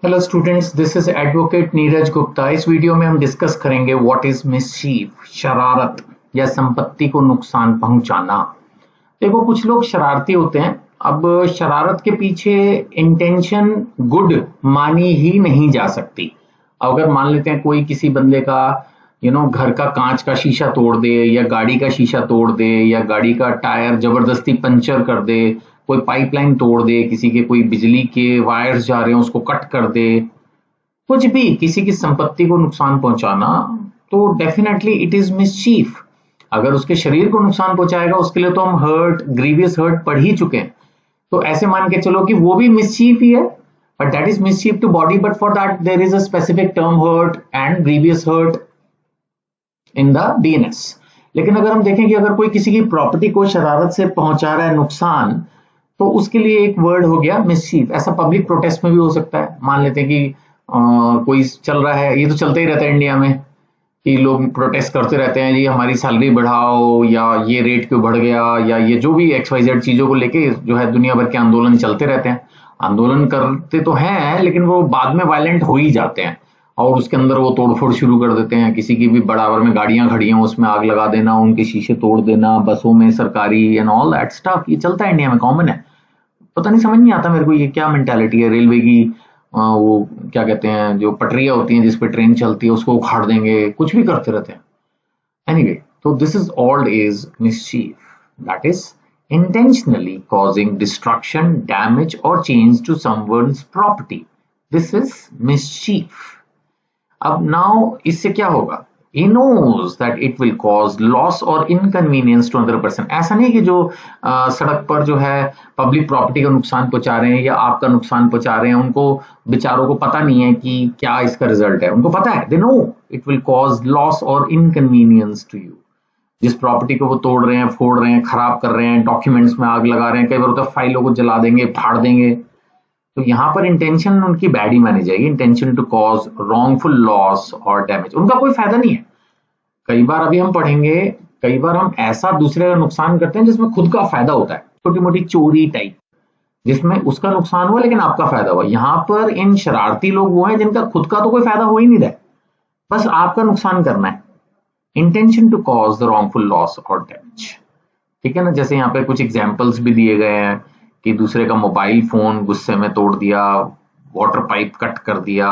Hello students, this is advocate Neeraj Gupta. इस video में हम डिस्कस करेंगे व्हाट इज मिसचीफ, शरारत या संपत्ति को नुकसान पहुंचाना। देखो, कुछ लोग शरारती होते हैं। अब शरारत के पीछे इंटेंशन गुड मानी ही नहीं जा सकती। अगर मान लेते हैं कोई किसी बंदे का घर का कांच का शीशा तोड़ दे या गाड़ी का शीशा तोड़ दे या गाड़ी का टायर जबरदस्ती पंचर कर दे, कोई पाइपलाइन तोड़ दे, किसी के कोई बिजली के वायर्स जा रहे हैं उसको कट कर दे, कुछ भी किसी की संपत्ति को नुकसान पहुंचाना, तो डेफिनेटली इट इज मिसचीफ। अगर उसके शरीर को नुकसान पहुंचाएगा उसके लिए तो हम हर्ट, ग्रीवियस हर्ट पढ़ ही चुके हैं। तो ऐसे मान के चलो कि वो भी मिसचीफ ही है, but that is mischief to body, but for that there is a specific term hurt and grievous hurt in the BNS. लेकिन अगर हम देखें कि अगर कोई किसी की प्रॉपर्टी को शरारत से पहुंचा रहा है नुकसान, तो उसके लिए एक वर्ड हो गया मिसचीफ। ऐसा पब्लिक प्रोटेस्ट में भी हो सकता है। मान लेते हैं कि कोई चल रहा है, ये तो चलता ही रहता है इंडिया में कि लोग प्रोटेस्ट करते रहते हैं, जी हमारी सैलरी बढ़ाओ, या ये रेट क्यों बढ़ गया, या ये जो भी XYZ चीजों को लेके जो है दुनिया भर के आंदोलन चलते रहते हैं। आंदोलन करते तो हैं लेकिन वो बाद में वायलेंट हो ही जाते हैं और उसके अंदर वो तोड़फोड़ शुरू कर देते हैं। किसी की भी बराबर में गाड़ियां खड़ी हैं उसमें आग लगा देना, उनके शीशे तोड़ देना, बसों में सरकारी एंड ऑल दैट स्टफ। ये चलता है इंडिया में, कॉमन है। पता नहीं, समझ नहीं आता मेरे को ये क्या मेंटालिटी है। रेलवे की वो क्या कहते हैं, जो पटरियां होती हैं जिसपे ट्रेन चलती है उसको उखाड़ देंगे, कुछ भी करते रहते हैं। एनीवे, तो this is old is mischief, that is intentionally causing destruction, damage or change to someone's property. This is mischief. अब नाउ इससे क्या होगा? He knows that it will cause loss or inconvenience to another person. ऐसा नहीं कि जो सड़क पर जो है पब्लिक प्रॉपर्टी का नुकसान पहुंचा रहे हैं या आपका नुकसान पहुंचा रहे हैं, उनको बेचारों को पता नहीं है कि क्या इसका रिजल्ट है। उनको पता है, they know it will cause loss or inconvenience to you. जिस प्रॉपर्टी को वो तोड़ रहे हैं, फोड़ रहे हैं, खराब कर रहे हैं, डॉक्यूमेंट्स में आग लगा रहे हैं, कई बार होता है फाइलों को जला देंगे, फाड़ देंगे, तो यहाँ पर इंटेंशन उनकी बैड ही मानी जाएगी। Intention to cause wrongful loss और डैमेज, उनका कोई फायदा नहीं है। कई बार अभी हम पढ़ेंगे, कई बार हम ऐसा दूसरे का नुकसान करते हैं जिसमें खुद का फायदा होता है, छोटी मोटी चोरी टाइप, जिसमें उसका नुकसान हुआ लेकिन आपका फायदा हुआ। यहाँ पर इन शरारती लोग वो हैं जिनका खुद का तो कोई फायदा हो ही नहीं रहा है, बस आपका नुकसान करना है। Intention to cause the wrongful loss और डैमेज, ठीक है ना। जैसे यहाँ पे कुछ एग्जाम्पल्स भी दिए गए हैं कि दूसरे का मोबाइल फोन गुस्से में तोड़ दिया, वाटर पाइप कट कर दिया,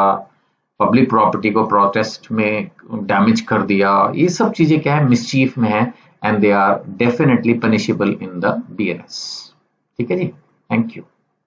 पब्लिक प्रॉपर्टी को प्रोटेस्ट में डैमेज कर दिया। ये सब चीजें क्या है, मिसचीफ में है, and they are definitely punishable in the BNS। ठीक है जी, थैंक यू।